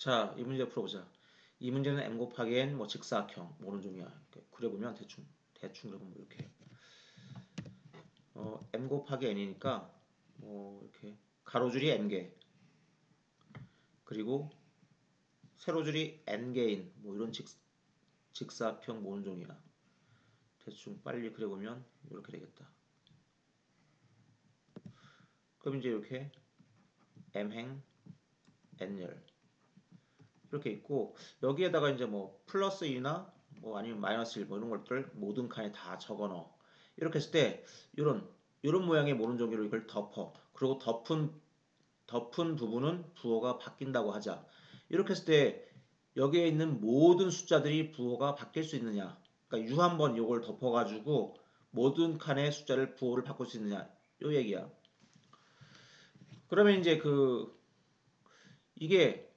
자, 이 문제 풀어보자. 이 문제는 m 곱하기 n 뭐 직사각형 뭐 오른쪽이야. 이렇게 그려보면 대충 그려보면 이렇게 m 곱하기 n이니까 뭐 이렇게 가로줄이 n개 그리고 세로줄이 n개인 뭐 이런 직사각형 뭐 오른쪽이야. 대충 빨리 그려보면 이렇게 되겠다. 그럼 이제 이렇게 m행 n열 이렇게 있고 여기에다가 이제 뭐 플러스 2나 뭐 아니면 마이너스 1 뭐 이런 것들 모든 칸에 다 적어넣어. 이렇게 했을 때 이런 모양의 모른종이로 이걸 덮어. 그리고 덮은 부분은 부호가 바뀐다고 하자. 이렇게 했을 때 여기에 있는 모든 숫자들이 부호가 바뀔 수 있느냐. 그러니까 U 한 번 이걸 덮어가지고 모든 칸의 숫자를 부호를 바꿀 수 있느냐. 요 얘기야. 그러면 이제 이게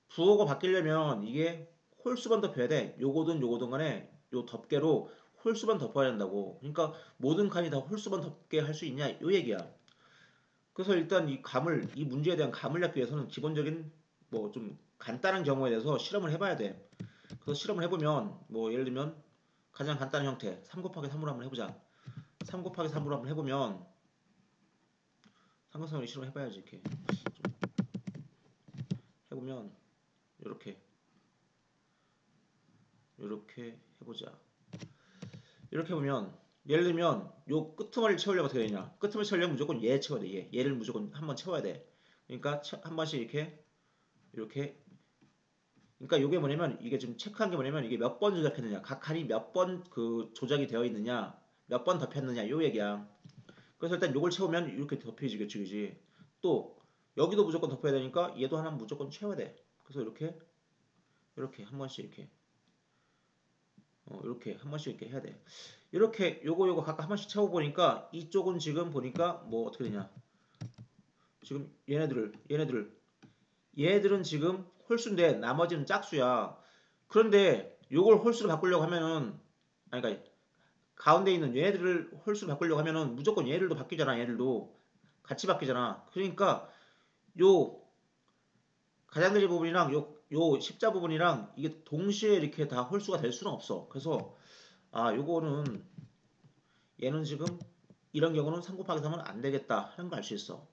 부호가 바뀌려면 이게 홀수만 덮여야 돼. 요거든 간에 요 덮개로 홀수만 덮어야 한다고. 그러니까 모든 칸이 다 홀수만 덮게 할 수 있냐 요 얘기야. 그래서 일단 이 문제에 대한 감을 잡기 위해서는 기본적인 뭐 좀 간단한 경우에 대해서 실험을 해봐야 돼. 그래서 실험을 해보면 뭐 예를 들면 가장 간단한 형태 3 곱하기 3으로 한번 해보자. 3 곱하기 3으로 한번 해보면 삼각형을 실험 해봐야지 이렇게 좀 해보면 이렇게 해보자. 이렇게 보면 예를 들면 요 끄트머리를 채우려면 어떻게 되냐. 끄트머리 채우려면 무조건 얘 채워야 돼. 얘를 무조건 한번 채워야 돼. 그러니까 한 번씩 이렇게 그러니까 이게 뭐냐면 이게 지금 체크한 게 뭐냐면 이게 몇 번 조작했느냐. 각 칸이 몇 번 조작이 되어 있느냐. 몇 번 덮였느냐. 요 얘기야. 그래서 일단 요걸 채우면 이렇게 덮여지겠지. 그지? 또 여기도 무조건 덮어야 되니까 얘도 하나 무조건 채워야 돼. 그래서 이렇게 한 번씩 이렇게 한 번씩 이렇게 해야 돼. 이렇게 요거 각각 한 번씩 채워보니까 이쪽은 지금 보니까 뭐 어떻게 되냐. 지금 얘네들은 지금 홀수인데 나머지는 짝수야. 그런데 요걸 홀수로 바꾸려고 하면은 아니 그러니까 가운데 있는 얘네들을 홀수로 바꾸려고 하면은 무조건 얘들도 바뀌잖아. 얘들도 같이 바뀌잖아. 그러니까 요 가장자리 부분이랑 요 십자 부분이랑 이게 동시에 이렇게 다 홀수가 될 수는 없어. 그래서 요거는 얘는 지금 이런 경우는 3 곱하기 3은 안 되겠다 하는 걸 알 수 있어.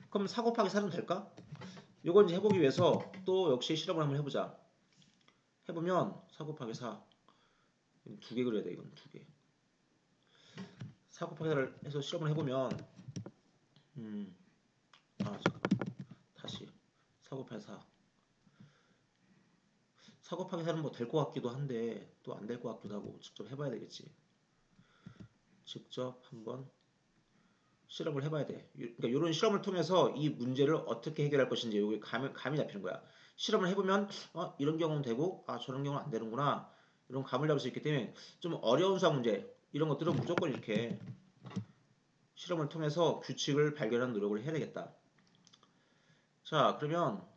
그럼 4 곱하기 4는 될까? 이건 이제 해보기 위해서 또 역시 실험을 한번 해보자. 해보면 4 곱하기 4 두 개 그려야 돼. 이건 두 개. 4 곱하기 4를 해서 실험을 해보면 잠깐만 다시 4 곱하기 4 곱하기 4는 뭐 될 것 같기도 한데 또 안 될 것 같기도 하고 직접 해봐야 되겠지. 직접 한번 실험을 해봐야 돼. 그러니까 이런 실험을 통해서 이 문제를 어떻게 해결할 것인지 여기 감이 잡히는 거야. 실험을 해보면 이런 경우는 되고 저런 경우는 안 되는구나. 이런 감을 잡을 수 있기 때문에 좀 어려운 수학 문제 이런 것들은 무조건 이렇게 실험을 통해서 규칙을 발견하는 노력을 해야 되겠다. 그럼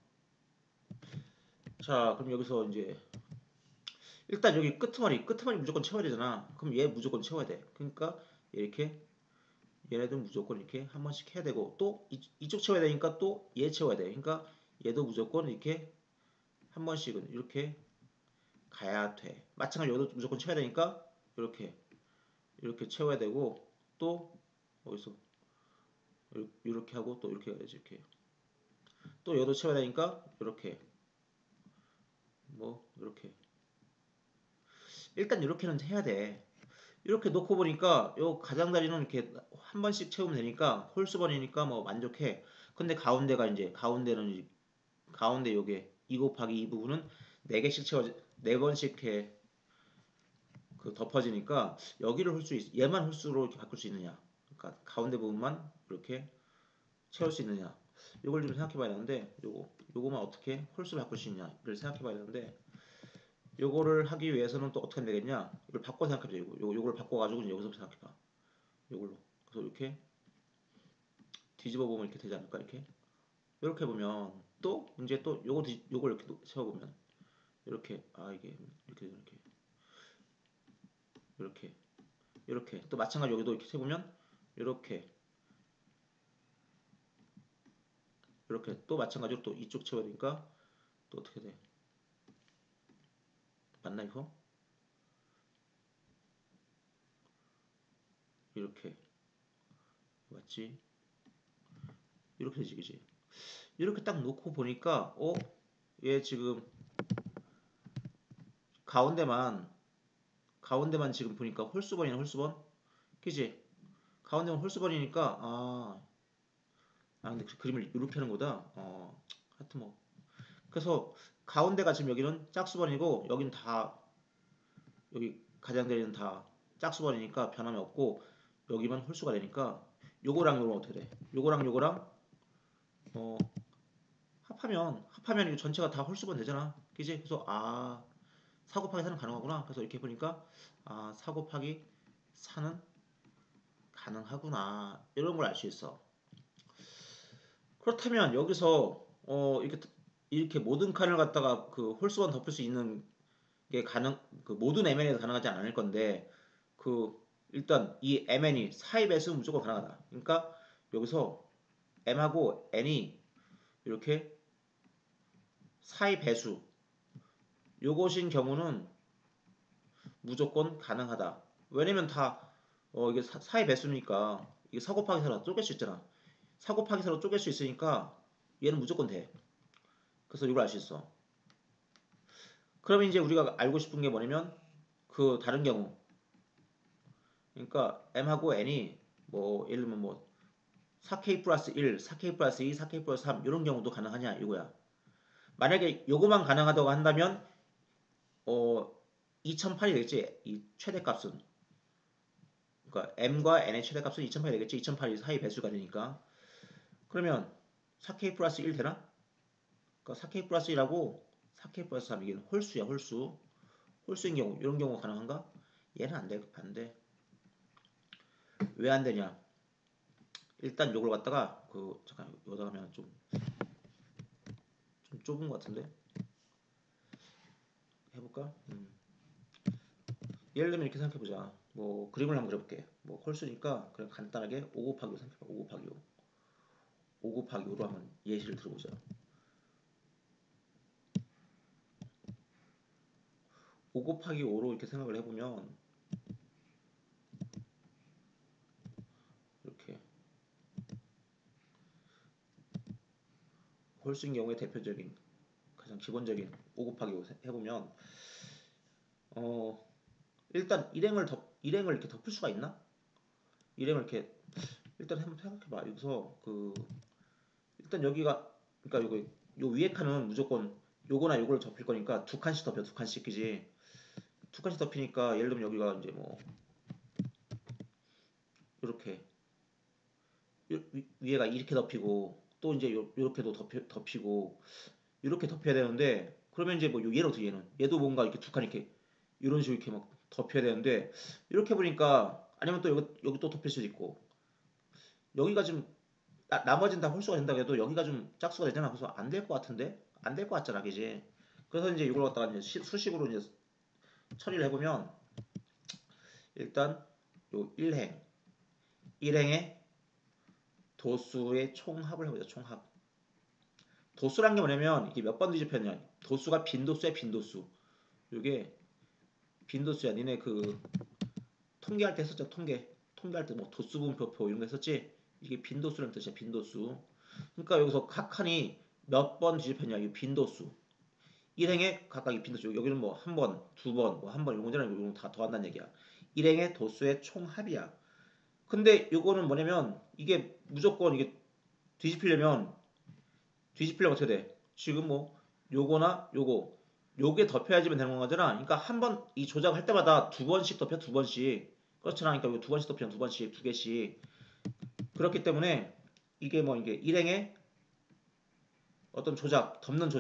여기서 이제 일단 여기 끄트머리 무조건 채워야 되잖아. 그럼 얘 무조건 채워야 돼. 그러니까 이렇게 얘네들 무조건 이렇게 한 번씩 해야 되고 또 이쪽 채워야 되니까 또 얘 채워야 돼. 그러니까 얘도 무조건 이렇게 한 번씩은 이렇게 가야 돼. 마찬가지로 얘도 무조건 채워야 되니까 이렇게 채워야 되고 또 어디서 이렇게 하고 또 이렇게 해야 되지. 이렇게 또 얘도 채워야 되니까 이렇게 뭐 이렇게 일단 이렇게는 해야 돼. 이렇게 놓고 보니까 요 가장자리는 이렇게 한 번씩 채우면 되니까 홀수번이니까 뭐 만족해. 근데 가운데 요게 2 곱하기 2 부분은 4개씩 채워 4번씩 해 덮어지니까 여기를 얘만 홀수로 이렇게 바꿀 수 있느냐. 그러니까 가운데 부분만 이렇게 채울 수 있느냐. 요걸 좀 생각해 봐야 되는데 요거만 어떻게 홀수로 바꿀 수 있냐를 생각해 봐야 되는데 요거를 하기 위해서는 또 어떻게 하면 되겠냐? 이걸 바꿔 생각해 봐. 요걸 바꿔 가지고 여기서 생각해 봐. 요걸로. 그래서 이렇게 뒤집어 보면 이렇게 되지 않을까? 이렇게 보면 또 이제 또 요걸 이렇게 세워 보면 이렇게 이렇게 또 마찬가지 여기도 이렇게 세 보면 이렇게 또 마찬가지로 또 이쪽 채워야 되니까 또 어떻게 돼? 맞나 이거? 이렇게 맞지? 이렇게 되지 그지? 이렇게 딱 놓고 보니까 얘 지금 가운데만 지금 보니까 홀수번이네 홀수번 그지? 가운데만 홀수번이니까 근데 그 그림을 이렇게 하는 거다. 하여튼 뭐 그래서 가운데가 지금 여기는 짝수번이고 여기는 다 여기 가장자리는 다 짝수번이니까 변함이 없고 여기만 홀수가 되니까 요거랑 요거랑 어떻게 돼? 요거랑 어 합하면 이거 전체가 다 홀수번 되잖아. 그지? 그래서 4 곱하기 4는 가능하구나. 그래서 이렇게 보니까 4 곱하기 4는 가능하구나. 이런 걸 알 수 있어. 그렇다면 여기서 이렇게 모든 칸을 갖다가 그 홀수원 덮을 수 있는 게 그 모든 mn에서 가능하지 않을 건데 그 일단 이 mn이 4의 배수는 무조건 가능하다. 그러니까 여기서 m하고 n이 이렇게 4의 배수 요것인 경우는 무조건 가능하다. 왜냐면 다 이게 4의 배수니까 이게 4 곱하기 4로 쪼갤 수 있잖아. 4 곱하기 4로 쪼갤 수 있으니까 얘는 무조건 돼. 그래서 이걸 알 수 있어. 그러면 이제 우리가 알고 싶은 게 뭐냐면 그 다른 경우 그러니까 m하고 n이 뭐 예를 들면 뭐 4k 플러스 1, 4k 플러스 2, 4k 플러스 3 이런 경우도 가능하냐 이거야. 만약에 요거만 가능하다고 한다면 2008이 되겠지. 이 최대값은 그러니까 m과 n의 최대값은 2008이 되겠지. 2008이 사이 배수가 되니까 그러면 4k 플러스 1 되나? 그러니까 4k 플러스 1하고 4k 플러스 3 이게 홀수야 홀수. 홀수인 경우 이런 경우 가능한가? 얘는 안 돼. 안 돼. 왜 안 되냐? 일단 요걸 갖다가 잠깐 여기다 하면 좀 좁은 것 같은데 해볼까? 예를 들면 이렇게 생각해보자. 뭐 그림을 한번 그려볼게. 뭐 홀수니까 그냥 간단하게 5 곱하기 5 생각해봐. 5 곱하기 5. 5 곱하기 5로 한번 예시를 들어보자. 5 곱하기 5로 이렇게 생각을 해보면 이렇게 홀수인 경우에 대표적인 가장 기본적인 5 곱하기 5 해보면 일단 일행을 이렇게 덮을 수가 있나? 일행을 이렇게 일단 한번 생각해봐. 여기서 일단 여기가 그러니까 요 위에 칸은 무조건 요거나 요거를 덮일 거니까 두 칸씩 덮여 두 칸씩 그지? 두 칸씩 덮이니까 예를 들면 여기가 이제 뭐 이렇게 위에가 이렇게 덮이고 또 이제 요렇게도 덮이고 이렇게 덮여야 되는데 그러면 이제 뭐 얘는 어떻게 얘도 뭔가 이렇게 두 칸 이렇게 이런 식으로 이렇게 막 덮여야 되는데 이렇게 보니까 아니면 또 여기 또 덮일 수도 있고 여기가 좀 나머지는 다 홀수가 된다고 해도 여기가 좀 짝수가 되잖아. 그래서 안 될 것 같은데 안 될 것 같잖아, 그지? 그래서 이제 이걸 갖다가 이제 수식으로 이제 처리를 해보면 일단 요 1행의 도수의 총합을 해보자. 총합. 도수란 게 뭐냐면 이게 몇 번 뒤집혔냐? 도수가 빈도수야, 빈도수. 이게 빈도수야. 니네 통계할 때 했었죠. 통계할 때 뭐 도수분표표 이런 거 했었지. 이게 빈도수라는 뜻이야. 빈도수. 그러니까 여기서 각 칸이 몇 번 뒤집혔냐? 이 빈도수. 1행의 각각의 빈도수. 여기는 뭐 한 번, 두 번, 뭐 한 번 이런 거잖아. 이런 거 다 더한다는 얘기야. 1행의 도수의 총합이야. 근데 요거는 뭐냐면 이게 무조건 이게 뒤집히려면 어떻게 돼? 지금 뭐 요거나 요게 덮여야지만 되는 거잖아. 그러니까 한 번 이 조작할 때마다 두 번씩 덮여 두 번씩. 그렇잖아. 그러니까 이거 두 번씩 덮여 두 번씩 두 개씩. 그렇기 때문에 이게 뭐 이게 일행의 어떤 덮는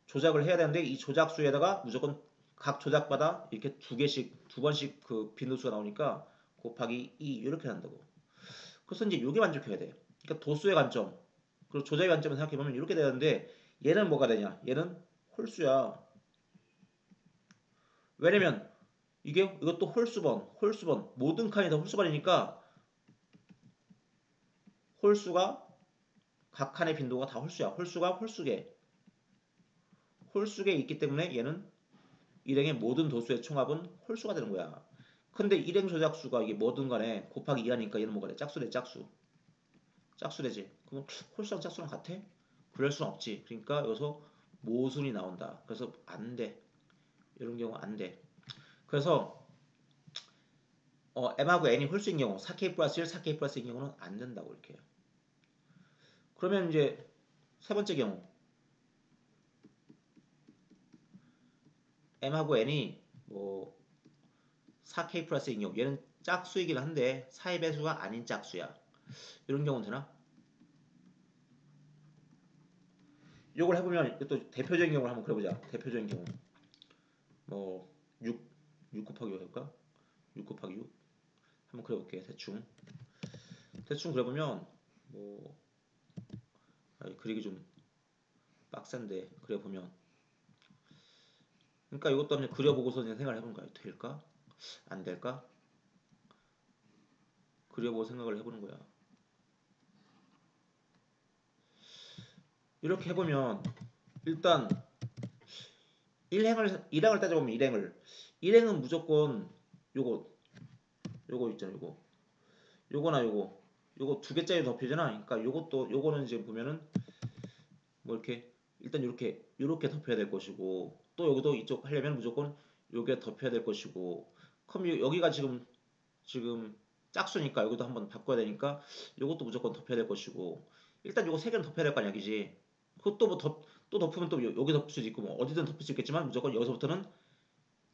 조작을 해야 되는데 이 조작수에다가 무조건 각 조작마다 이렇게 두 개씩 두 번씩 그 빈도수가 나오니까 곱하기 2 이렇게 한다고. 그래서 이제 요게 만족해야 돼. 그러니까 도수의 관점 그리고 조작의 관점을 생각해보면 이렇게 되는데 얘는 뭐가 되냐? 얘는 홀수야. 왜냐면 이것도 홀수번 모든 칸이 다 홀수번이니까 홀수가 각 칸의 빈도가 다 홀수야. 홀수가 홀수계 있기 때문에 얘는 일행의 모든 도수의 총합은 홀수가 되는 거야. 근데 일행 조작수가 이게 뭐든 간에 곱하기 2하니까 얘는 뭐가 돼? 짝수돼, 짝수. 짝수되지. 그럼 홀수랑 짝수랑 같아? 그럴 순 없지. 그러니까 여기서 모순이 나온다. 그래서 안 돼. 이런 경우 안 돼. 그래서 m하고 n이 홀수인 경우 4k 플러스 1, 4k 플러스 1인 경우는 안 된다고 이렇게 해요. 그러면 이제 세 번째 경우 m하고 n이 뭐 4k 플러스 1인 경우 얘는 짝수이긴 한데 4의 배수가 아닌 짝수야. 이런 경우는 되나? 이걸 해보면 또 대표적인 경우를 한번 그려보자. 대표적인 경우 뭐 6 곱하기 5 해볼까? 6 곱하기 6 한번 그려볼게. 대충 그려보면 뭐 그리기 좀 빡센데 그려보면 그러니까 이것도 한번 그려보고서 생각을 해보는 거야. 될까? 안 될까? 그려보고 생각을 해보는 거야. 이렇게 해보면 일단 일행을 따져보면 일행은 무조건 요거 있잖아. 요거나 요거 두 개짜리 덮이잖아. 그러니까 요거는 이제 보면은 뭐 이렇게 일단 요렇게 덮여야 될 것이고 또 여기도 이쪽 하려면 무조건 요게 덮여야 될 것이고 그럼 여기가 지금 짝수니까 여기도 한번 바꿔야 되니까 요것도 무조건 덮여야 될 것이고 일단 요거 세 개는 덮여야 될 거 아니야, 그지? 그것도 또 덮으면 또 여기 덮을 수도 있고 뭐 어디든 덮을 수 있겠지만 무조건 여기서부터는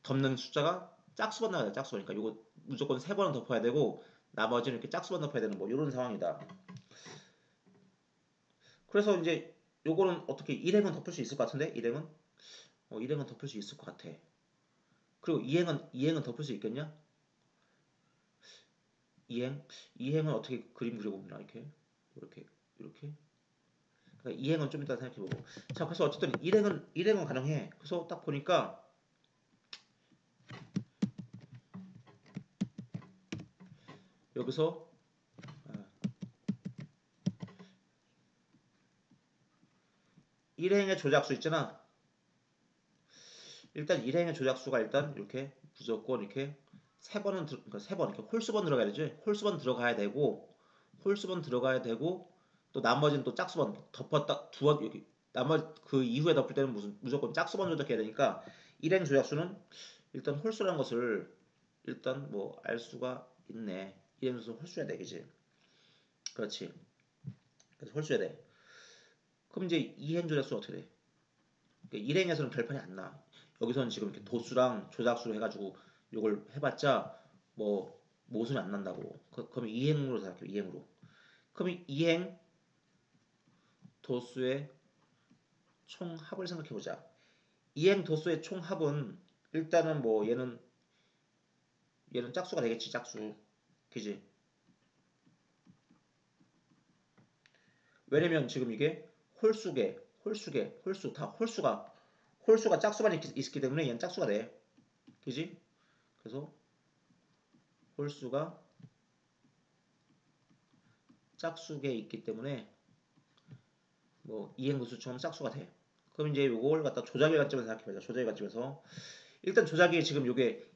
덮는 숫자가 짝수번 나가야 돼, 짝수니까 요거 무조건 세 번은 덮어야 되고 나머지는 이렇게 짝수번 덮어야 되는 뭐 이런 상황이다. 그래서 이제 요거는 어떻게 일행은 덮을 수 있을 것 같은데 일행은 덮을 수 있을 것 같아. 그리고 이행은 덮을 수 있겠냐? 이행은 어떻게 그림 그려봅니다. 이렇게. 그러니까 이행은 좀 이따 생각해보고. 자, 그래서 어쨌든 일행은 가능해. 그래서 딱 보니까 여기서 아, 일행의 조작수 있잖아. 일단 일행의 조작수가 일단 이렇게 무조건 이렇게 그러니까 세 번 이렇게 홀수번 들어가야 되지. 홀수번 들어가야 되고 또 나머지는 또 짝수번 덮었다 두번 여기 나머지 그 이후에 덮을 때는 무조건 짝수번 조작해야 되니까 일행 조작수는 일단 홀수라는 것을 일단 뭐 알 수가 있네. 일행 조작수 홀수야 돼, 그지? 그렇지. 그래서 홀수야 돼. 그럼 이제 이행 조작수 어떻게 돼? 그러니까 일행에서는 결판이 안 나. 여기서는 지금 이렇게 도수랑 조작수로 해가지고 이걸 해봤자 뭐 모순이 안 난다고. 그럼 이행으로 생각해요. 이행으로. 그럼 이행 도수의 총합을 생각해보자. 이행 도수의 총합은 일단은 뭐 얘는 짝수가 되겠지. 짝수. 그지? 왜냐면 지금 이게 홀수 다 홀수가 짝수만 있기 때문에 얘는 짝수가 돼. 그지? 그래서 홀수가 짝수계에 있기 때문에 뭐 이행도수처럼 짝수가 돼. 그럼 이제 요걸 갖다 조작의 관점에서 생각해보자. 조작의 관점에서 일단 조작이 지금 요게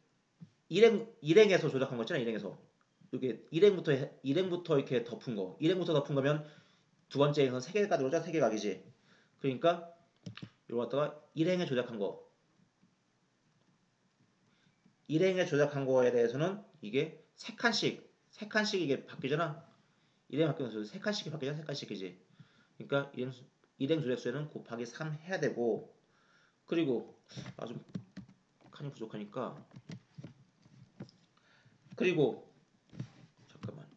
일행에서 조작한 거 있잖아. 일행에서 요게 일행부터 이렇게 덮은 거. 일행부터 덮은 거면 두 번째에서 세 개가 들어오죠. 세 개 각이지. 그러니까 요거 갖다가 일행에 조작한 거에 대해서는 이게 세 칸씩 이게 바뀌잖아. 일행 바뀌면서 세 칸씩이 바뀌잖아. 세 칸씩이지. 그러니까 일행 조작수에는 곱하기 3 해야 되고 그리고 좀 칸이 부족하니까 그리고 잠깐만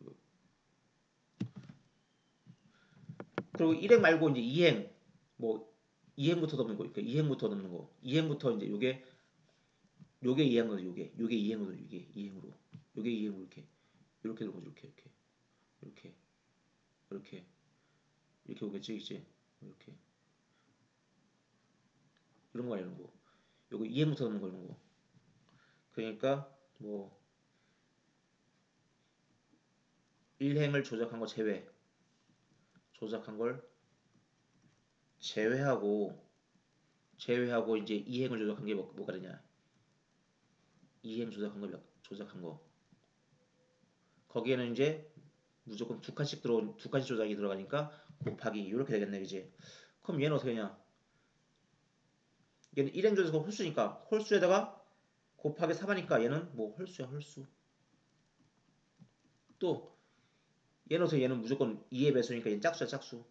그리고 일행 말고 이제 뭐 이행부터 넣는 거 그러니까 이행부터 이제 요게 이행으로 요게 이행으로 요게 이행으로 이렇게 되고 이렇게 이렇게 이렇게 오겠지 이제 이렇게 이런 거 요거 이행부터 넣는 거 이런 거 그러니까 뭐 일행을 조작한 거 제외 조작한 걸 제외하고 이제 이행을 조작한 게 뭐가 되냐? 이행 조작한 거. 거기에는 이제 무조건 두 칸씩 조작이 들어가니까 곱하기 이렇게 되겠네, 그지? 그럼 얘는 어떻게 되냐? 얘는 일행 조작은 홀수니까 홀수에다가 곱하기 3하니까 얘는 뭐 홀수야, 홀수. 또 얘는 어떻게 얘는 무조건 2의 배수니까 얘는 짝수야, 짝수.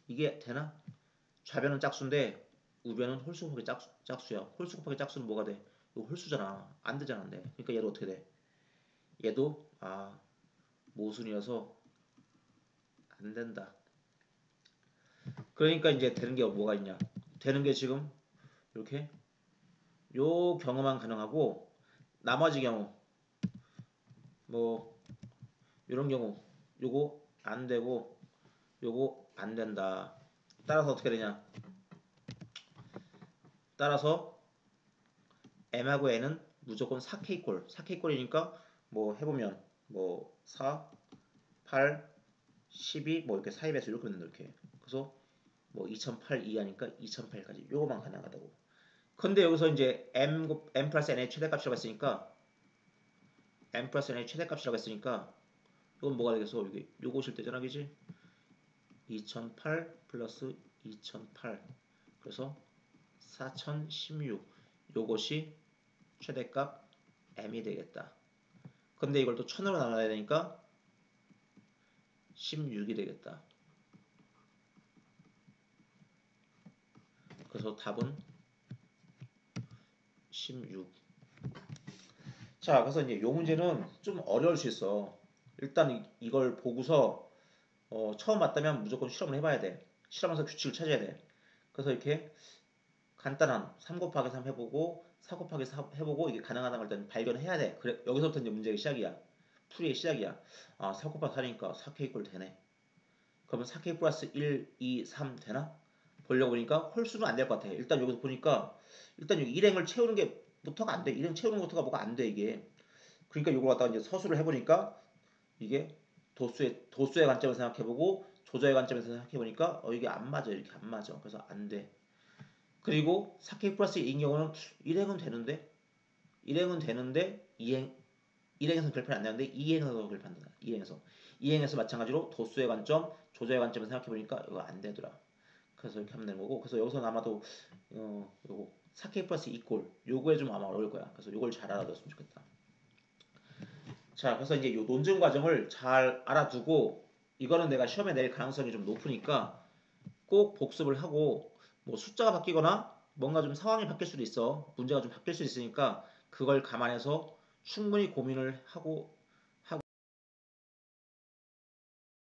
이게 되나? 좌변은 짝수인데 우변은 홀수 곱하기 짝수야. 홀수 곱하기 짝수는 뭐가 돼? 이거 홀수잖아. 안 되잖아, 안 돼. 그러니까 얘도 어떻게 돼? 얘도 모순이어서 안 된다. 그러니까 이제 되는 게 뭐가 있냐? 되는 게 지금 이렇게 요 경우만 가능하고 나머지 경우 뭐 이런 경우 요거 안 되고 요거 안 된다. 따라서 어떻게 되냐? 따라서 m하고 n은 무조건 4k꼴 4k꼴이니까 뭐 해보면 뭐 4, 8, 12 뭐 이렇게 사이배수 이렇게 된다 이렇게. 그래서 뭐 2008 이하니까 2008까지 요거만 가능하다고. 근데 여기서 이제 m 플러스 n의 최대값이라고 했으니까 m 플러스 n의 최대값이라고 했으니까 이건 뭐가 되겠어? 이게 요것일 때잖아, 그지? 2008 플러스 2008 그래서 4016 요것이 최대값 m이 되겠다. 근데 이걸 또 1000으로 나눠야 되니까 16이 되겠다. 그래서 답은 16. 자, 그래서 이제 이 문제는 좀 어려울 수 있어. 일단 이걸 보고서 처음 봤다면 무조건 실험을 해봐야 돼. 실험에서 규칙을 찾아야 돼. 그래서 이렇게 간단한 3 곱하기 3 해보고 4 곱하기 4 해보고 이게 가능하다는 걸 일단 발견해야 돼. 그래, 여기서부터 이제 문제의 시작이야. 풀이의 시작이야. 4 곱하기 4니까 4k 꼴 되네. 그러면 4k 플러스 1, 2, 3 되나? 보려고 보니까 홀수는 안 될 것 같아. 일단 여기서 보니까 일단 여기 일행을 채우는 게 부터가 안 돼. 일행 채우는 것부터가 뭐가 안 돼 이게. 그러니까 이걸 갖다가 이제 서술을 해보니까 이게 도수의 관점에서 생각해보고 조저의 관점에서 생각해보니까 이게 안 맞아. 이렇게 안 맞아. 그래서 안 돼. 그리고 4K 플러스 2인 경우는 일행은 되는데 일행에서는 결핍이 안 되는데 이행에서 결핍한다. 이행에서 마찬가지로 도수의 관점, 조저의 관점에서 생각해보니까 이거 안 되더라. 그래서 이렇게 하면 되는 거고. 그래서 여기서는 아마도 요거 4K 플러스 2꼴 요거에 좀 아마 어려울 거야. 그래서 요걸 잘 알아뒀으면 좋겠다. 자, 그래서 이제 요 논증 과정을 잘 알아두고 이거는 내가 시험에 낼 가능성이 좀 높으니까 꼭 복습을 하고 뭐 숫자가 바뀌거나 뭔가 좀 상황이 바뀔 수도 있어. 문제가 좀 바뀔 수 있으니까 그걸 감안해서 충분히 고민을 하고